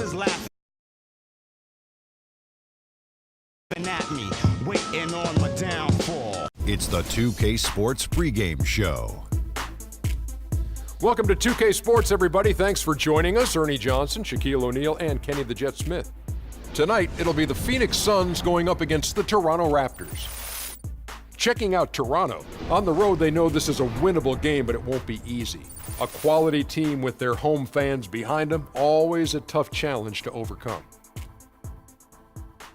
is laughing at me, waiting on my downfall. It's the 2K Sports pregame show. Welcome to 2K Sports, everybody. Thanks for joining us. Ernie Johnson, Shaquille O'Neal, and Kenny the Jet Smith. Tonight, it'll be the Phoenix Suns going up against the Toronto Raptors. Checking out Toronto. On the road, they know this is a winnable game, but it won't be easy. A quality team with their home fans behind them, always a tough challenge to overcome.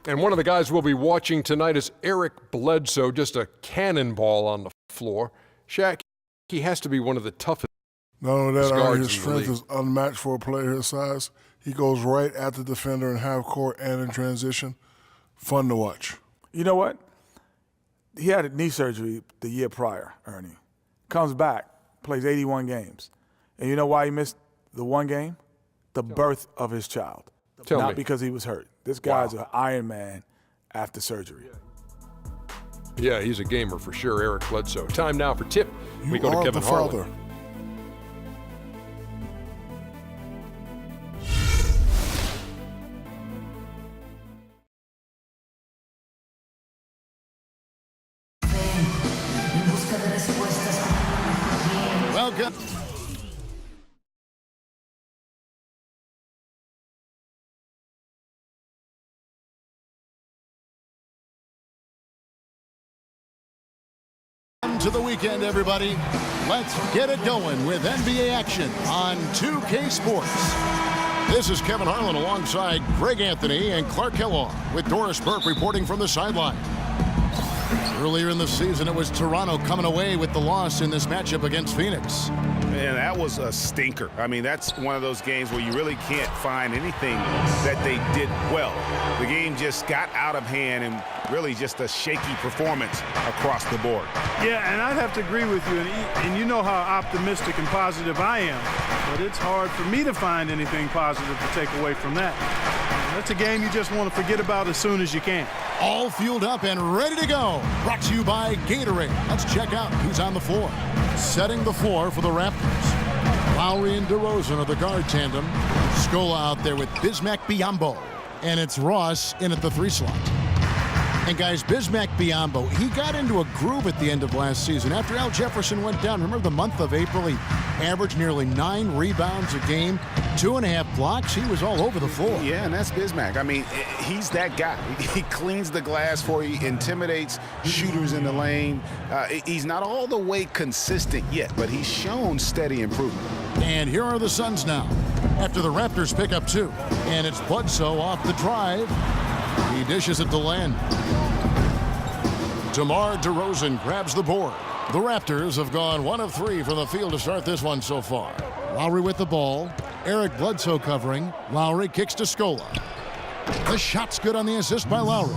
And one of the guys we'll be watching tonight is Eric Bledsoe, just a cannonball on the floor. Shaq, he has to be one of the toughest. Not only that, guards his strength is unmatched for a player his size. He goes right at the defender in half court and in transition. Fun to watch. You know what? He had knee surgery the year prior, Ernie. Comes back, plays 81 games. And you know why he missed the one game? The birth of his child. Not because he was hurt. This guy's an Iron Man after surgery. Yeah, he's a gamer for sure, Eric Bledsoe. Time now for Tip. We go to Kevin Harlan. Welcome. To the weekend, everybody. Let's get it going with NBA action on 2K Sports. This is Kevin Harlan alongside Greg Anthony and Clark Kellogg with Doris Burke reporting from the sideline. Earlier in the season, it was Toronto coming away with the loss in this matchup against Phoenix. Man, that was a stinker. I mean, that's one of those games where you really can't find anything that they did well. The game just got out of hand and really just a shaky performance across the board. Yeah, and I'd have to agree with you, and you know how optimistic and positive I am, but it's hard for me to find anything positive to take away from that. That's a game you just want to forget about as soon as you can. All fueled up and ready to go. Brought to you by Gatorade. Let's check out who's on the floor. Setting the floor for the Raptors. Lowry and DeRozan are the guard tandem. Scola out there with Bismack Biyombo. And it's Ross in at the 3 slot. And guys, Bismack Biyombo, he got into a groove at the end of last season. After Al Jefferson went down, remember the month of April, he averaged nearly 9 rebounds a game, 2.5 blocks. He was all over the floor. Yeah, and that's Bismack. I mean, he's that guy. He cleans the glass for you, intimidates shooters in the lane. He's not all the way consistent yet, but he's shown steady improvement. And here are the Suns now, after the Raptors pick up 2. And it's Bledsoe off the drive. He dishes it to Len. DeMar DeRozan grabs the board. The Raptors have gone 1 of 3 from the field to start this one so far. Lowry with the ball. Eric Bledsoe covering. Lowry kicks to Scola. The shot's good on the assist by Lowry.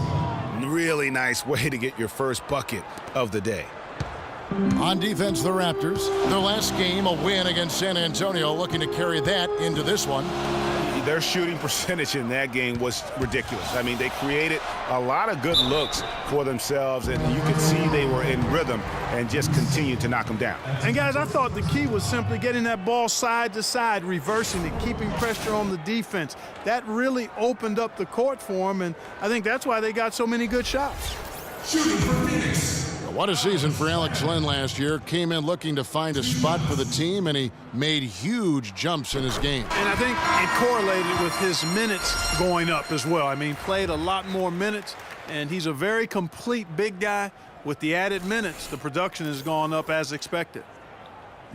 Really nice way to get your first bucket of the day. On defense, the Raptors. Their last game, a win against San Antonio, looking to carry that into this one. Their shooting percentage in that game was ridiculous. I mean, they created a lot of good looks for themselves, and you could see they were in rhythm and just continued to knock them down. And, guys, I thought the key was simply getting that ball side to side, reversing it, keeping pressure on the defense. That really opened up the court for them, and I think that's why they got so many good shots. Shooting for Phoenix. What a season for Alex Len last year. Came in looking to find a spot for the team, and he made huge jumps in his game. And I think it correlated with his minutes going up as well. I mean, played a lot more minutes, and he's a very complete big guy. With the added minutes, the production has gone up as expected.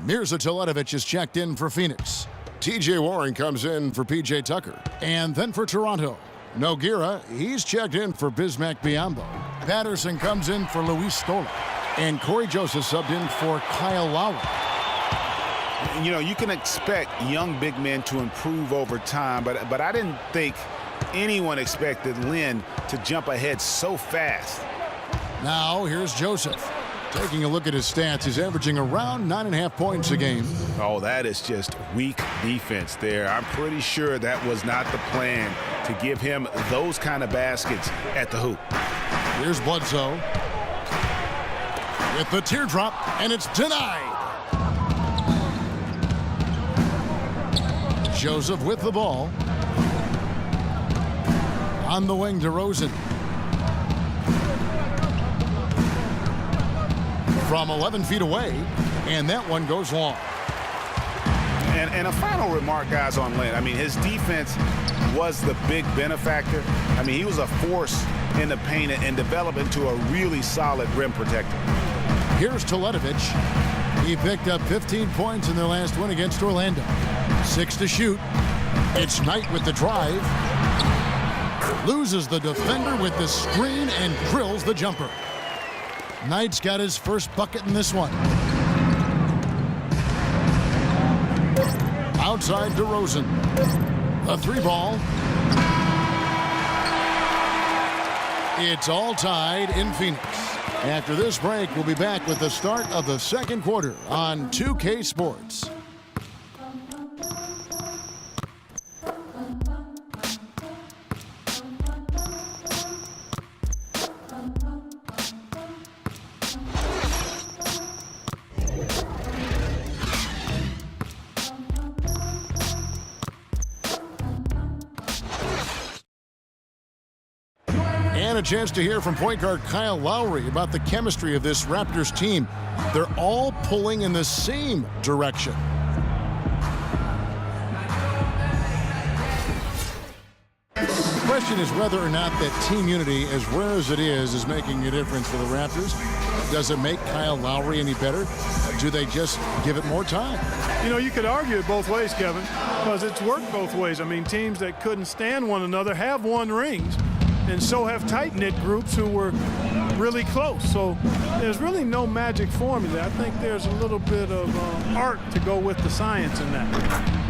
Mirza Teletovic is checked in for Phoenix. T.J. Warren comes in for P.J. Tucker. And then for Toronto, Nogueira, he's checked in for Bismack Biyombo. Patterson comes in for Luis Scola. And Corey Joseph subbed in for Kyle Lowry. You know, you can expect young big men to improve over time, but I didn't think anyone expected Len to jump ahead so fast. Now, here's Joseph. Taking a look at his stats, he's averaging around 9.5 points a game. Oh, that is just weak defense there. I'm pretty sure that was not the plan, to give him those kind of baskets at the hoop. Here's Bledsoe with the teardrop, and it's denied. Joseph with the ball. On the wing, DeRozan. From 11 feet away, and that one goes long. And a final remark, guys, on Lynn. I mean, his defense was the big benefactor. I mean, he was a force in the paint and developed into a really solid rim protector. Here's Teletovic. He picked up 15 points in their last win against Orlando. 6 to shoot. It's Knight with the drive. Loses the defender with the screen and drills the jumper. Knight's got his first bucket in this one. Outside DeRozan. A 3-ball. It's all tied in Phoenix. After this break, we'll be back with the start of the second quarter on 2K Sports. And a chance to hear from point guard Kyle Lowry about the chemistry of this Raptors team. They're all pulling in the same direction. The question is whether or not that team unity, as rare as it is making a difference for the Raptors. Does it make Kyle Lowry any better? Do they just give it more time? You know, you could argue it both ways, Kevin, because it's worked both ways. I mean, teams that couldn't stand one another have won rings, and so have tight-knit groups who were really close. So there's really no magic formula. I think there's a little bit of art to go with the science in that.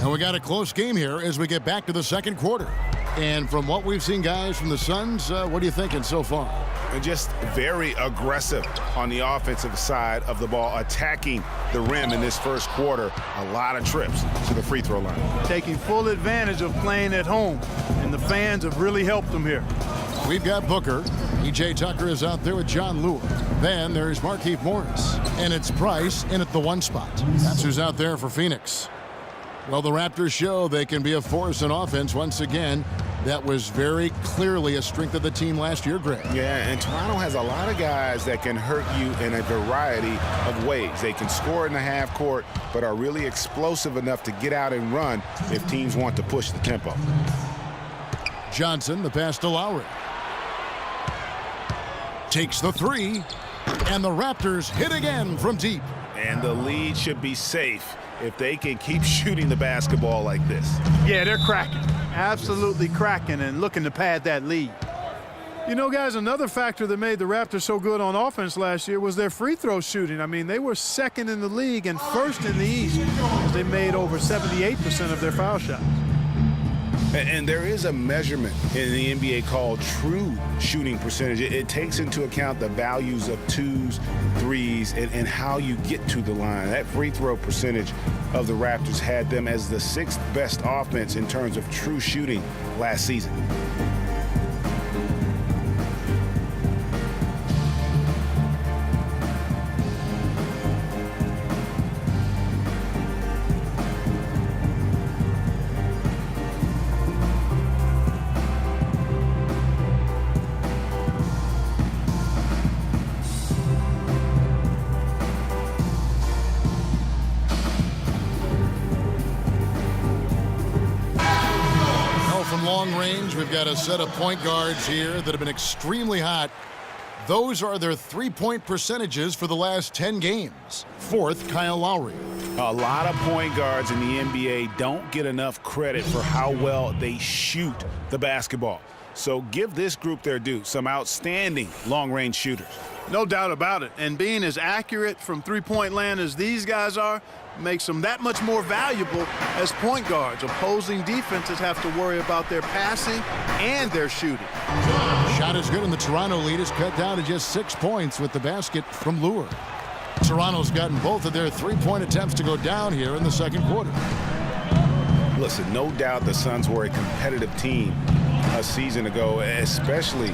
And we got a close game here as we get back to the second quarter. And from what we've seen, guys, from the Suns, what are you thinking so far? And just very aggressive on the offensive side of the ball, attacking the rim in this first quarter. A lot of trips to the free throw line. Taking full advantage of playing at home, and the fans have really helped them here. We've got Booker. E.J. Tucker is out there with John Lewis. Then there's Markieff Morris. And it's Price in at the 1 spot. That's who's out there for Phoenix. Well, the Raptors show they can be a force in offense once again. That was very clearly a strength of the team last year, Greg. Yeah, and Toronto has a lot of guys that can hurt you in a variety of ways. They can score in the half court, but are really explosive enough to get out and run if teams want to push the tempo. Johnson, the pass to Lowry. Takes the 3, and the Raptors hit again from deep. And the lead should be safe if they can keep shooting the basketball like this. Yeah, they're cracking. Absolutely cracking and looking to pad that lead. You know, guys, another factor that made the Raptors so good on offense last year was their free throw shooting. I mean, they were second in the league and first in the East as they made over 78% of their foul shots. And there is a measurement in the NBA called true shooting percentage. It takes into account the values of 2s, 3s, and how you get to the line. That free throw percentage of the Raptors had them as the 6th best offense in terms of true shooting last season. Long range, we've got a set of point guards here that have been extremely hot. Those are their three-point percentages for the last 10 games. 4th, Kyle Lowry. A lot of point guards in the NBA don't get enough credit for how well they shoot the basketball. So give this group their due. Some outstanding long-range shooters. No doubt about it. And being as accurate from three-point land as these guys are makes them that much more valuable as point guards. Opposing defenses have to worry about their passing and their shooting. Shot is good, and the Toronto lead is cut down to just 6 points with the basket from Lure. Toronto's gotten both of their three-point attempts to go down here in the second quarter. Listen, no doubt the Suns were a competitive team a season ago, especially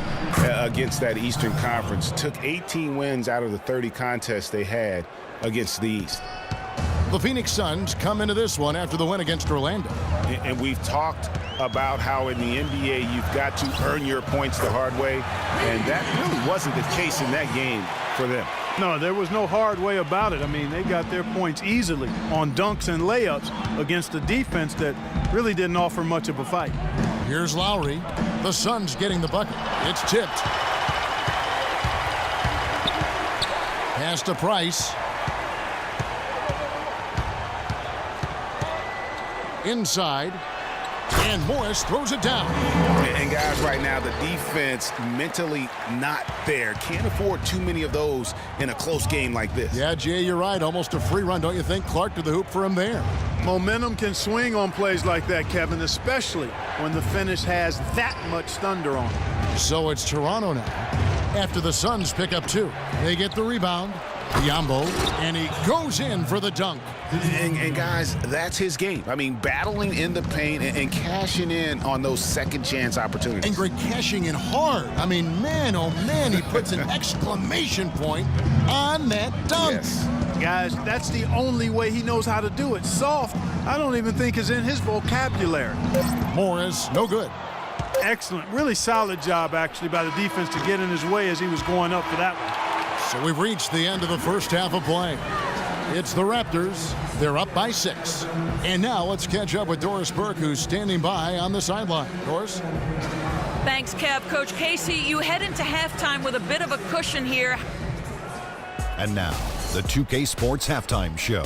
against that Eastern Conference. Took 18 wins out of the 30 contests they had against the East. The Phoenix Suns come into this one after the win against Orlando. And we've talked about how in the NBA you've got to earn your points the hard way, and that really wasn't the case in that game for them. No, there was no hard way about it. I mean, they got their points easily on dunks and layups against a defense that really didn't offer much of a fight. Here's Lowry. The Suns getting the bucket. It's tipped. Pass to Price. Inside. And Morris throws it down. And guys, right now, the defense mentally not there. Can't afford too many of those in a close game like this. Yeah, Jay, you're right. Almost a free run, don't you think? Clark to the hoop for him there. Momentum can swing on plays like that, Kevin, especially when the finish has that much thunder on it. So it's Toronto now. After the Suns pick up 2. They get the rebound. Biombo, and he goes in for the dunk. And guys, that's his game. I mean, battling in the paint and cashing in on those second chance opportunities. And Greg cashing in hard. I mean, man, oh man, he puts an exclamation point on that dunk. Yes. Guys, that's the only way he knows how to do it. Soft, I don't even think is in his vocabulary. Morris, no good. Excellent. Really solid job, actually, by the defense to get in his way as he was going up for that one. So we've reached the end of the first half of play. It's the Raptors. They're up by 6. And now let's catch up with Doris Burke, who's standing by on the sideline. Doris? Thanks, Kev. Coach Casey, you head into halftime with a bit of a cushion here. And now, the 2K Sports Halftime Show.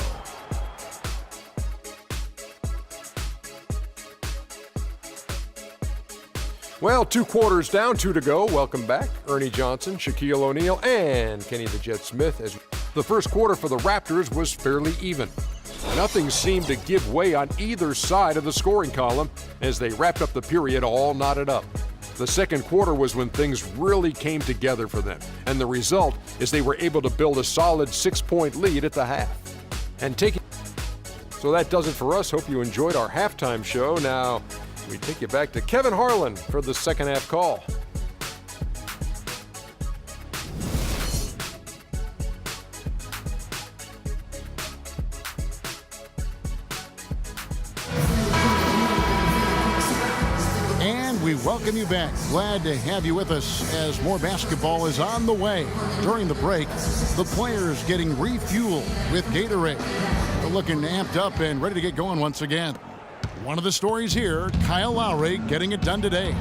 Well, 2 quarters down, 2 to go. Welcome back. Ernie Johnson, Shaquille O'Neal, and Kenny the Jet Smith. As the first quarter for the Raptors was fairly even. Nothing seemed to give way on either side of the scoring column as they wrapped up the period all knotted up. The second quarter was when things really came together for them, and the result is they were able to build a solid 6-point lead at the half. So that does it for us. Hope you enjoyed our halftime show. Now, we take you back to Kevin Harlan for the second half call. And we welcome you back. Glad to have you with us as more basketball is on the way. During the break, the players getting refueled with Gatorade. They're looking amped up and ready to get going once again. One of the stories here, Kyle Lowry getting it done today.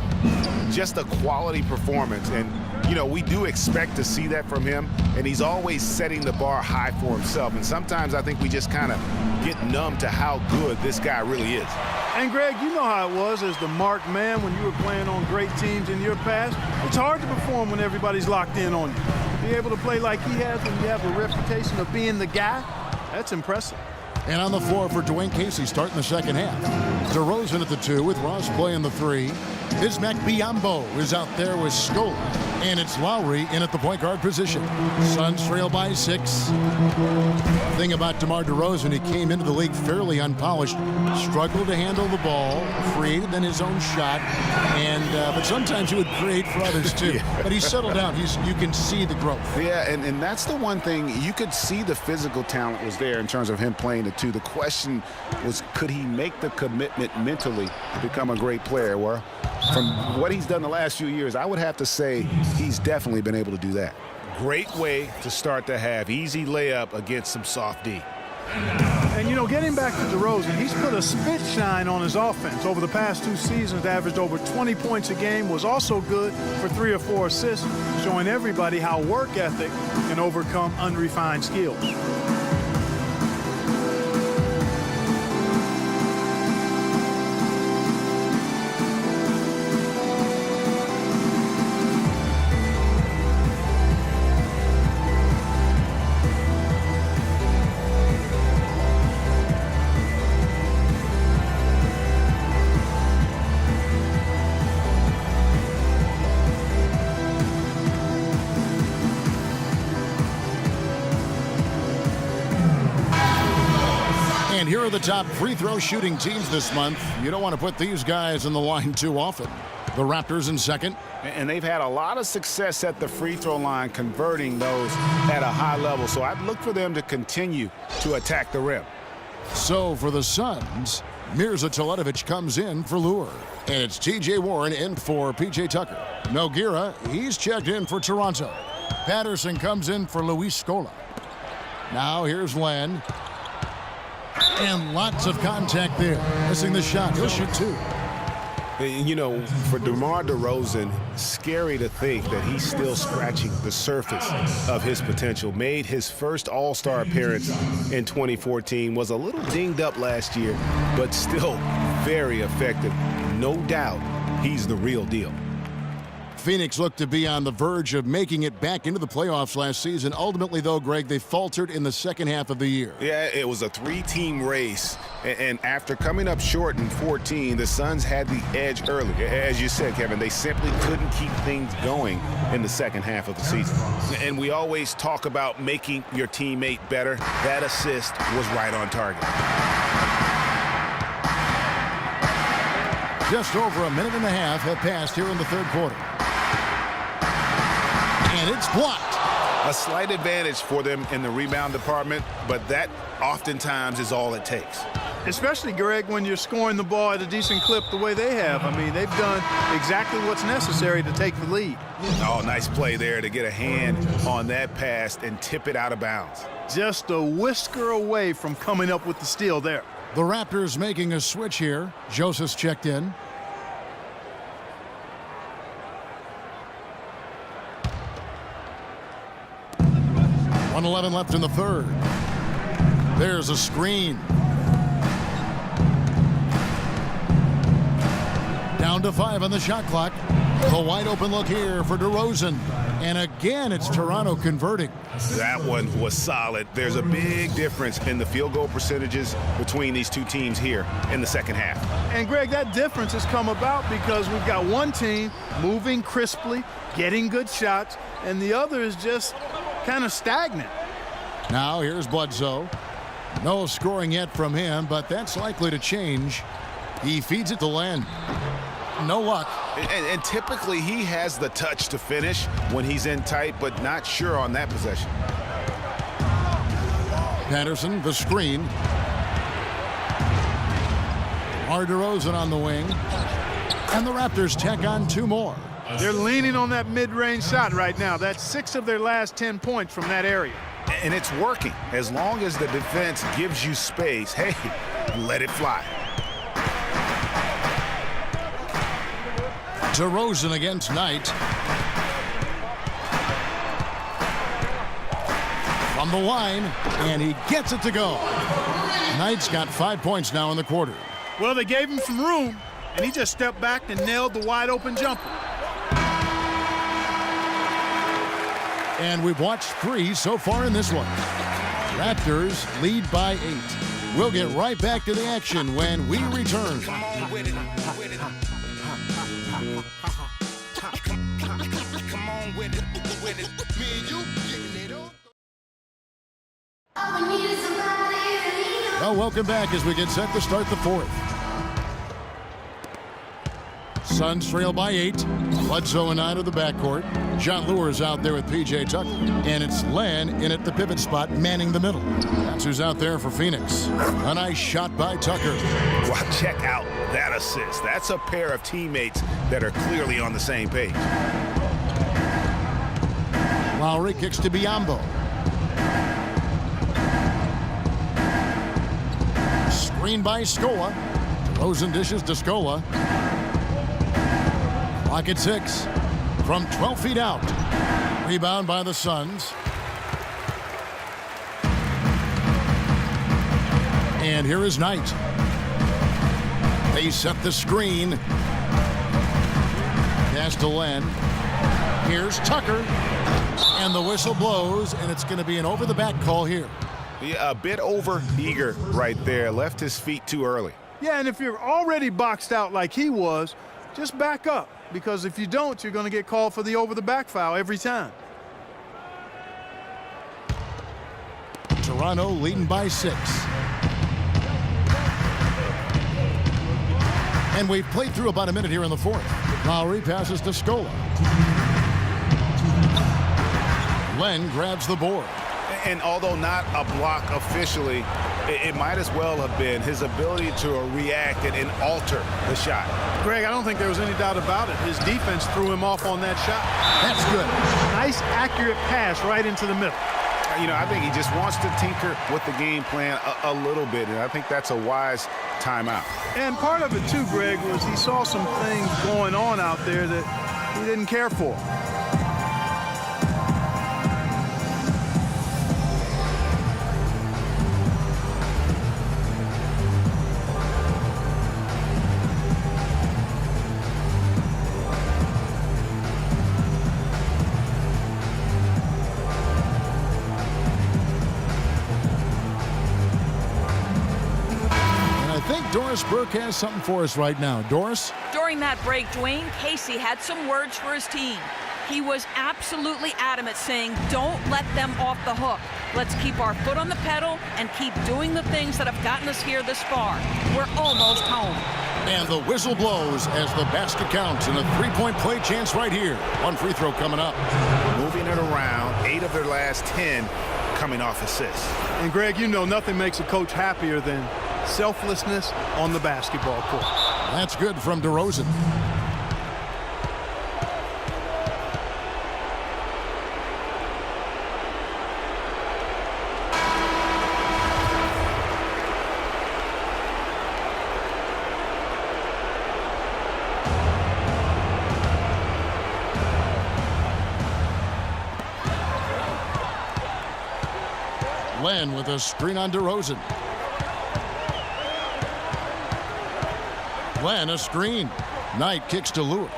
Just a quality performance, and you know, we do expect to see that from him, and he's always setting the bar high for himself, and sometimes I think we just kind of get numb to how good this guy really is. And Greg, you know how it was as the marked man when you were playing on great teams in your past. It's hard to perform when everybody's locked in on you. Be able to play like he has when you have a reputation of being the guy, that's impressive. And on the floor for Dwayne Casey starting the second half. DeRozan at the 2 with Ross playing the 3. Bismack Biyombo is out there with Scola. And it's Lowry in at the point guard position. Suns trail by 6. Thing about DeMar DeRozan, he came into the league fairly unpolished. Struggled to handle the ball. Created then his own shot. But sometimes he would create for others too. Yeah. But he's settled down. You can see the growth. Yeah, and that's the one thing. You could see the physical talent was there in terms of him playing the 2. The question was, could he make the commitment mentally to become a great player? Well, from what he's done the last few years, I would have to say he's definitely been able to do that. Great way to start the half. Easy layup against some soft D. And, you know, getting back to DeRozan, he's put a spit shine on his offense. Over the past 2 seasons, averaged over 20 points a game, was also good for 3 or 4 assists, showing everybody how work ethic can overcome unrefined skills. And here are the top free throw shooting teams this month. You don't want to put these guys in the line too often. The Raptors in second. And they've had a lot of success at the free throw line, converting those at a high level. So I'd look for them to continue to attack the rim. So for the Suns, Mirza Teletovic comes in for Lure. And it's T.J. Warren in for P.J. Tucker. Nogueira, he's checked in for Toronto. Patterson comes in for Luis Scola. Now here's Len. And lots of contact there. Missing the shot. He'll shoot 2. You know, for DeMar DeRozan, scary to think that he's still scratching the surface of his potential. Made his first All-Star appearance in 2014, was a little dinged up last year, but still very effective. No doubt he's the real deal. Phoenix looked to be on the verge of making it back into the playoffs last season. Ultimately, though, Greg, they faltered in the second half of the year. Yeah, it was a 3-team race. And after coming up short in 14, the Suns had the edge early. As you said, Kevin, they simply couldn't keep things going in the second half of the season. And we always talk about making your teammate better. That assist was right on target. Just over a minute and a half have passed here in the third quarter. And it's blocked. A slight advantage for them in the rebound department, but that oftentimes is all it takes. Especially, Greg, when you're scoring the ball at a decent clip the way they have. I mean, they've done exactly what's necessary to take the lead. Oh, nice play there to get a hand on that pass and tip it out of bounds. Just a whisker away from coming up with the steal there. The Raptors making a switch here. Joseph's checked in. .11 left in the third. There's a screen. Down to 5 on the shot clock. The wide open look here for DeRozan. And again, it's Toronto converting. That one was solid. There's a big difference in the field goal percentages between these two teams here in the second half. And, Greg, that difference has come about because we've got one team moving crisply, getting good shots, and the other is just kind of stagnant. Now here's Bledsoe. No scoring yet from him, but that's likely to change. He feeds it to Len. No luck. And typically he has the touch to finish when he's in tight, but not sure on that possession. Patterson, the screen. DeRozan on the wing. And the Raptors tack on 2 more. They're leaning on that mid-range shot right now. That's 6 of their last 10 points from that area. And it's working. As long as the defense gives you space, hey, let it fly. DeRozan against Knight. From the line, and he gets it to go. Knight's got 5 points now in the quarter. Well, they gave him some room, and he just stepped back and nailed the wide-open jumper. And we've watched 3 so far in this one. Raptors lead by 8. We'll get right back to the action when we return. Come on with it. Come on with it. Me and you getting it up. Well, welcome back as we get set to start the fourth. Suns trail by 8. Bledsoe and 9 of the backcourt. John Lure's out there with P.J. Tucker. And it's Len in at the pivot spot, manning the middle. That's who's out there for Phoenix. A nice shot by Tucker. Well, check out that assist. That's a pair of teammates that are clearly on the same page. Lowry kicks to Biyombo. Screen by Scola. DeRozan dishes to Scola. Clock at 6. From 12 feet out. Rebound by the Suns. And here is Knight. They set the screen. Pass to Len. Here's Tucker. And the whistle blows, and it's going to be an over-the-back call here. Yeah, a bit over-eager right there. Left his feet too early. Yeah, and if you're already boxed out like he was, just back up. Because if you don't, you're going to get called for the over-the-back foul every time. Toronto leading by 6. And we've played through about a minute here in the fourth. Lowry passes to Scola. Len grabs the board. And although not a block officially, It might as well have been his ability to react and alter the shot. Greg, I don't think there was any doubt about it. His defense threw him off on that shot. That's good. Nice, accurate pass right into the middle. You know, I think he just wants to tinker with the game plan a little bit, and I think that's a wise timeout. And part of it, too, Greg, was he saw some things going on out there that he didn't care for. Doris Burke has something for us right now. Doris? During that break, Dwayne Casey had some words for his team. He was absolutely adamant, saying, don't let them off the hook. Let's keep our foot on the pedal and keep doing the things that have gotten us here this far. We're almost home. And the whistle blows as the basket counts, and a three-point play chance right here. One free throw coming up. Moving it around, 8 of their last 10 coming off assists. And Greg, you know nothing makes a coach happier than selflessness on the basketball court. That's good from DeRozan. Len with a screen on DeRozan. Len, a screen. Knight kicks to Lure.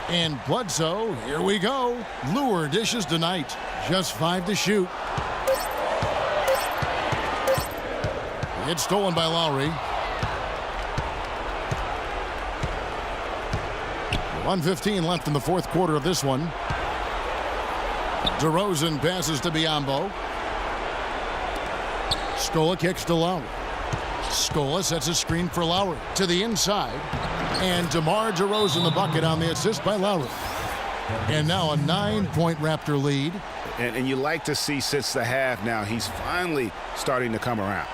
And Bledsoe, here we go. Lure dishes to Knight. Just 5 to shoot. It's stolen by Lowry. 1:15 left in the fourth quarter of this one. DeRozan passes to Biyombo. Scola kicks to Lowry. Scola sets a screen for Lowry to the inside. And DeMar DeRozan the bucket on the assist by Lowry. And now a 9-point Raptor lead. And you like to see since the half now, he's finally starting to come around.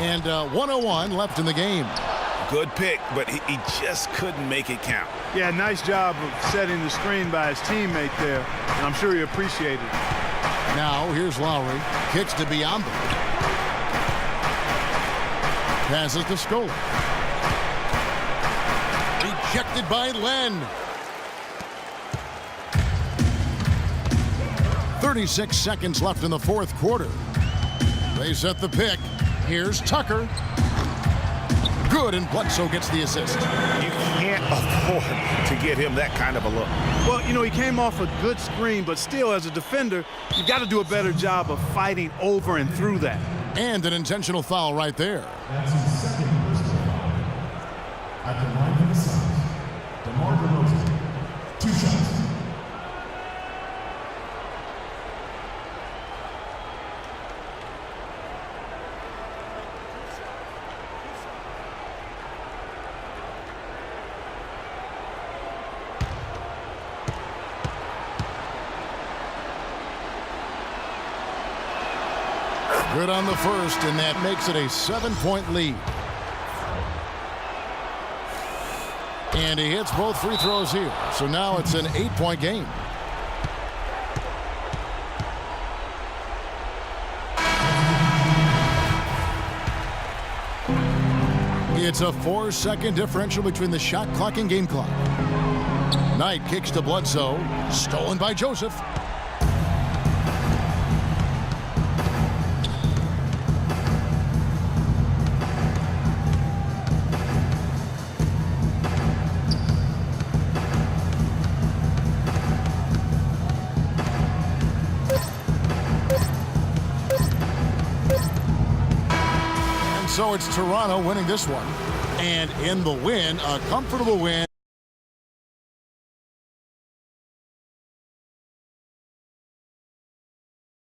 And 1:01 left in the game. Good pick, but he just couldn't make it count. Yeah, nice job of setting the screen by his teammate there, and I'm sure he appreciated it. Now here's Lowry. Kicks to Biyombo. Passes to Scola. Rejected by Len. 36 seconds left in the fourth quarter. They set the pick. Here's Tucker. Good, and Bledsoe gets the assist. You can't afford to get him that kind of a look. Well, you know, he came off a good screen, but still, as a defender, you got to do a better job of fighting over and through that. And an intentional foul right there. That's his second personal foul. At the line of the Suns, DeMar DeRozan, 2 shots. Good on the first, and that makes it a 7-point lead. And he hits both free throws here. So now it's an 8-point game. It's a 4-second differential between the shot clock and game clock. Knight kicks to Bledsoe. Stolen by Joseph. So it's Toronto winning this one. And in the win, a comfortable win.